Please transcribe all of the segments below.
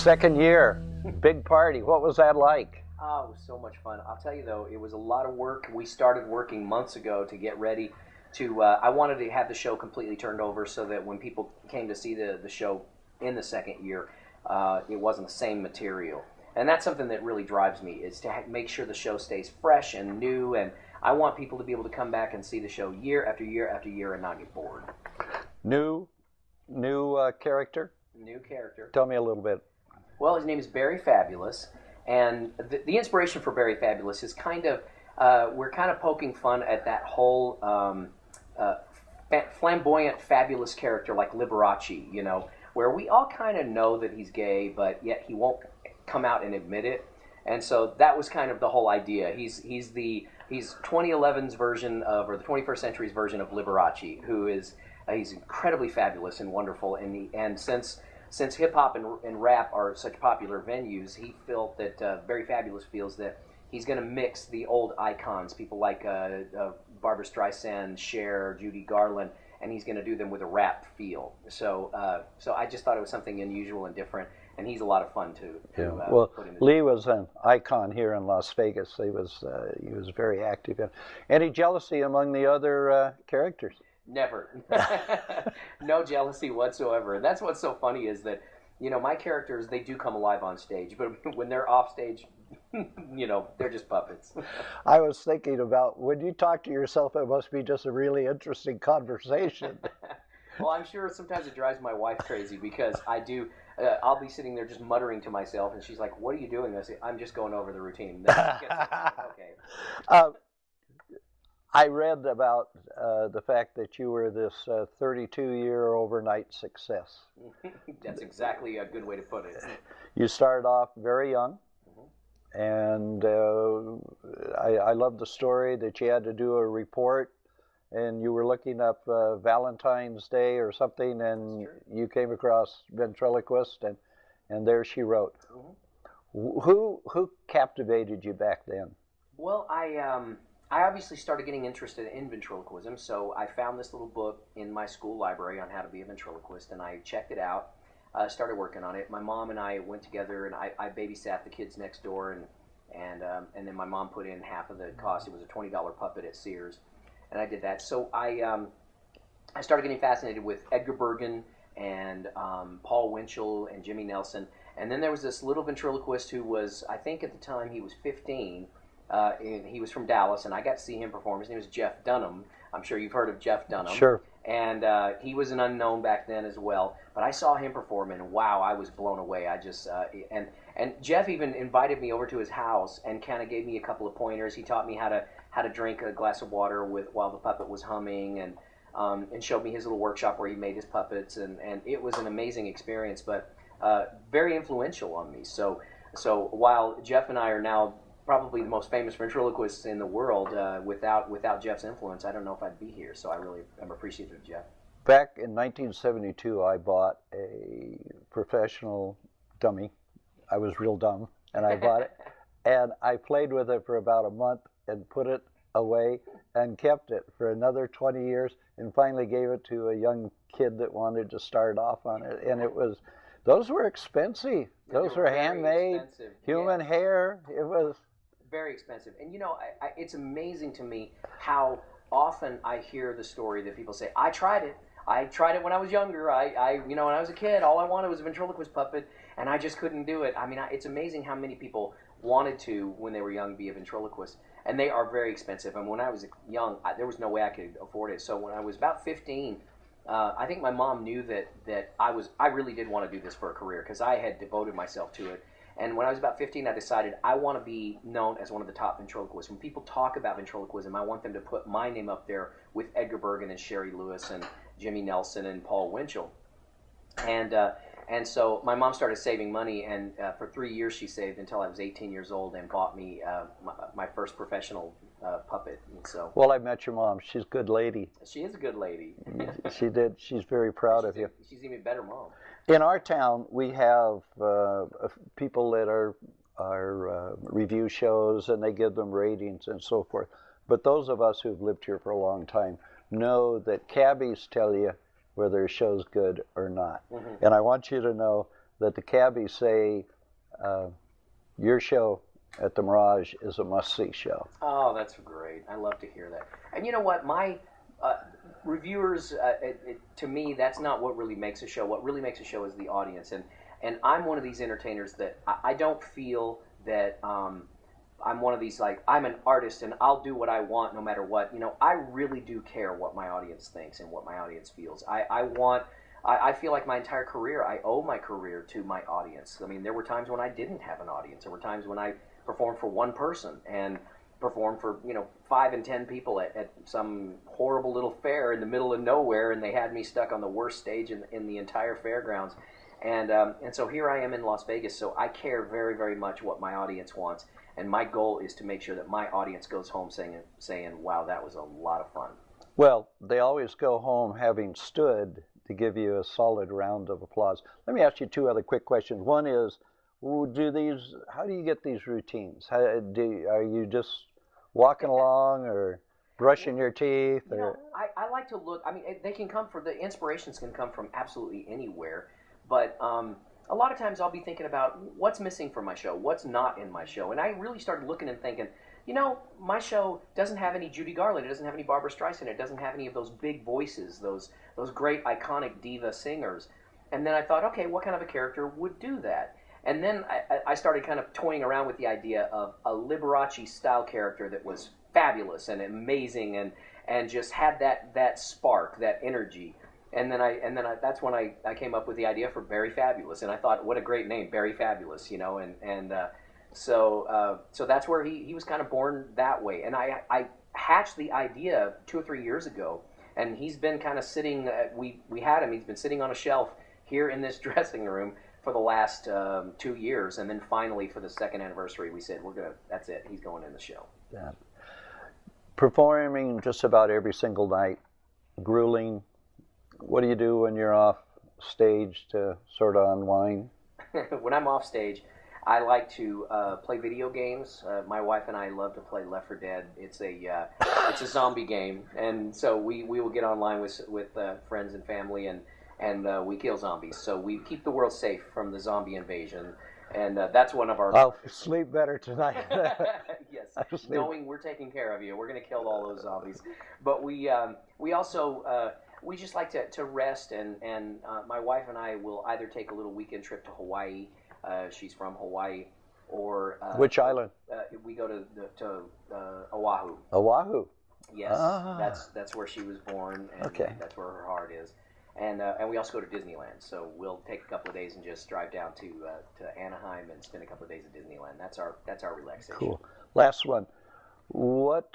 Second year, big party. What was that like? Oh, it was so much fun. I'll tell you though, it was a lot of work. We started working months ago to get ready to, I wanted to have the show completely turned over so that when people came to see the show in the second year, it wasn't the same material. And that's something that really drives me, is to make sure the show stays fresh and new, and I want people to be able to come back and see the show year after year after year and not get bored. New character? New character. Tell me a little bit. Well, his name is Barry Fabulous, and the inspiration for Barry Fabulous is kind of, we're kind of poking fun at that whole flamboyant, fabulous character like Liberace, you know, where we all kind of know that he's gay, but yet he won't come out and admit it. And so that was kind of the whole idea. He's 2011's version of, or the 21st century's version of Liberace, who is he's incredibly fabulous and wonderful. And since hip hop and rap are such popular venues, he felt that Barry Fabulous feels that he's going to mix the old icons, people like Barbra Streisand, Cher, Judy Garland, and he's going to do them with a rap feel. So I just thought it was something unusual and different. And he's a lot of fun too. Well, Lee was an icon here in Las Vegas. He was very active. Any jealousy among the other characters? Never. No jealousy whatsoever. And that's what's so funny is that, you know, my characters, they do come alive on stage, but when they're off stage, you know, they're just puppets. I was thinking about, when you talk to yourself, it must be just a really interesting conversation. Well, I'm sure sometimes it drives my wife crazy because I do. I'll be sitting there just muttering to myself, and she's like, "What are you doing?" I say, "I'm just going over the routine." Okay. I read about the fact that you were this 32-year overnight success. That's exactly a good way to put it. You started off very young, and I love the story that you had to do a report, and you were looking up Valentine's Day or something, and you came across Ventriloquist, and there she wrote. Who captivated you back then? Well, I obviously started getting interested in ventriloquism, so I found this little book in my school library on how to be a ventriloquist, and I checked it out, started working on it. My mom and I went together, and I babysat the kids next door, and then my mom put in half of the cost. It was a $20 puppet at Sears. And I did that. So I started getting fascinated with Edgar Bergen and Paul Winchell and Jimmy Nelson. And then there was this little ventriloquist who was, I think at the time he was 15. And he was from Dallas, and I got to see him perform. His name was Jeff Dunham. I'm sure you've heard of Jeff Dunham. Sure. And he was an unknown back then as well. But I saw him perform, and wow, I was blown away. I just and Jeff even invited me over to his house and kind of gave me a couple of pointers. He taught me how to drink a glass of water while the puppet was humming, and showed me his little workshop where he made his puppets, and it was an amazing experience, but very influential on me. So while Jeff and I are now probably the most famous ventriloquists in the world, without Jeff's influence, I don't know if I'd be here. So I really am appreciative of Jeff. Back in 1972, I bought a professional dummy. I was real dumb, and I bought it, and I played with it for about a month and put it away and kept it for another 20 years, and finally gave it to a young kid that wanted to start off on it. And those were expensive. Those were handmade, human hair. It was very expensive. And you know, it's amazing to me how often I hear the story that people say, I tried it when I was younger. You know, when I was a kid, all I wanted was a ventriloquist puppet, and I just couldn't do it. I mean, it's amazing how many people wanted to, when they were young, be a ventriloquist. And they are very expensive. And when I was young, there was no way I could afford it. So when I was about 15, I think my mom knew that I really did want to do this for a career, because I had devoted myself to it. And when I was about 15, I decided I want to be known as one of the top ventriloquists. When people talk about ventriloquism, I want them to put my name up there with Edgar Bergen and Sherry Lewis and Jimmy Nelson and Paul Winchell. And so my mom started saving money, and for 3 years she saved until I was 18 years old and bought me my first professional puppet. And so, well, I met your mom. She's a good lady. She is a good lady. She did. She's very proud of you. She's even better mom. In our town, we have people that are review shows, and they give them ratings and so forth. But those of us who've lived here for a long time know that cabbies tell you whether a show's good or not. And I want you to know that the cabbies say your show at the Mirage is a must-see show. Oh, that's great. I love to hear that. And you know what? My reviewers, to me, that's not what really makes a show. What really makes a show is the audience. And I'm one of these entertainers that I don't feel that I'm one of these, like, I'm an artist and I'll do what I want no matter what. You know, I really do care what my audience thinks and what my audience feels. I feel like my entire career, I owe my career to my audience. I mean, there were times when I didn't have an audience. There were times when I performed for one person and performed for, 5 and 10 people at some horrible little fair in the middle of nowhere, and they had me stuck on the worst stage in the entire fairgrounds. And so here I am in Las Vegas, so I care very, very much what my audience wants. And my goal is to make sure that my audience goes home saying, wow, that was a lot of fun. Well, they always go home having stood to give you a solid round of applause. Let me ask you 2 other quick questions. One is, how do you get these routines? Are you just walking along or brushing your teeth? I like to look, I mean, the inspirations can come from absolutely anywhere, but a lot of times I'll be thinking about what's missing from my show, what's not in my show, and I really started looking and thinking, my show doesn't have any Judy Garland, it doesn't have any Barbra Streisand, it doesn't have any of those big voices, those great iconic diva singers. And then I thought, okay, what kind of a character would do that? And then I started kind of toying around with the idea of a Liberace style character that was fabulous and amazing and just had that spark, that energy. And then that's when I came up with the idea for Barry Fabulous, and I thought, what a great name, Barry Fabulous, So that's where he was kind of born that way. And I hatched the idea 2 or 3 years ago, and he's been kind of sitting. We had him. He's been sitting on a shelf here in this dressing room for the last 2 years, and then finally for the 2nd anniversary, we said that's it. He's going in the show. Yeah. Performing just about every single night, grueling. What do you do when you're off stage to sort of unwind? When I'm off stage, I like to play video games. My wife and I love to play Left 4 Dead. It's a zombie game, and so we will get online with friends and family, and we kill zombies. So we keep the world safe from the zombie invasion, and that's one of our. I'll sleep better tonight. Yes, knowing we're taking care of you, we're going to kill all those zombies. But we also. We just like to rest, and my wife and I will either take a little weekend trip to Hawaii. She's from Hawaii, or which island? We go to Oahu. Oahu. Yes, that's where she was born, and that's where her heart is. And we also go to Disneyland. So we'll take a couple of days and just drive down to Anaheim and spend a couple of days at Disneyland. That's our relaxation. Cool. Last one. What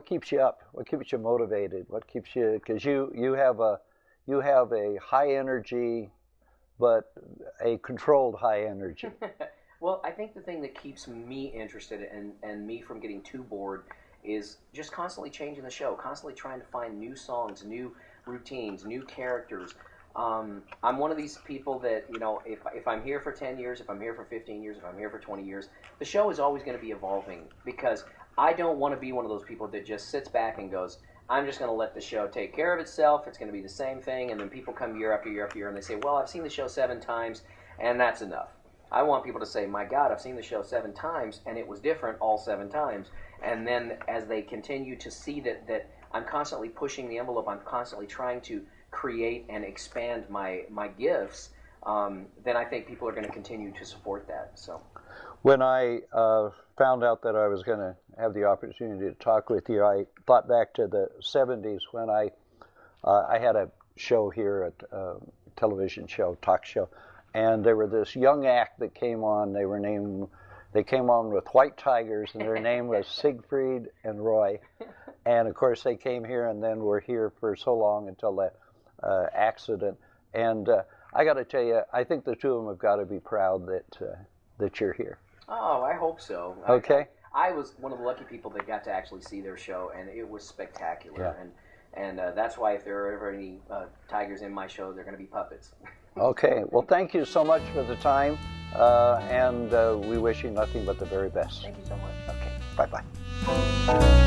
keeps you up? What keeps you motivated? What keeps you? Because you have a high energy, but a controlled high energy. Well, I think the thing that keeps me interested and me from getting too bored is just constantly changing the show, constantly trying to find new songs, new routines, new characters. I'm one of these people that, if I'm here for 10 years, if I'm here for 15 years, if I'm here for 20 years, the show is always going to be evolving, because I don't want to be one of those people that just sits back and goes, I'm just going to let the show take care of itself. It's going to be the same thing. And then people come year after year after year and they say, well, I've seen the show 7 times and that's enough. I want people to say, my God, I've seen the show 7 times and it was different all 7 times. And then as they continue to see that I'm constantly pushing the envelope, I'm constantly trying to create and expand my gifts, then I think people are going to continue to support that. So, when I found out that I was going to have the opportunity to talk with you, I thought back to the 70s when I had a show here, a television show, talk show, and there were this young act that came on. They came on with white tigers, and their name was Siegfried and Roy. And of course, they came here and then were here for so long until the accident. And I got to tell you, I think the 2 of them have got to be proud that you're here. Oh, I hope so. Okay. I was one of the lucky people that got to actually see their show, and it was spectacular. Yeah. And that's why if there are ever any tigers in my show, they're going to be puppets. Okay. Well, thank you so much for the time, and we wish you nothing but the very best. Thank you so much. Okay. Bye-bye.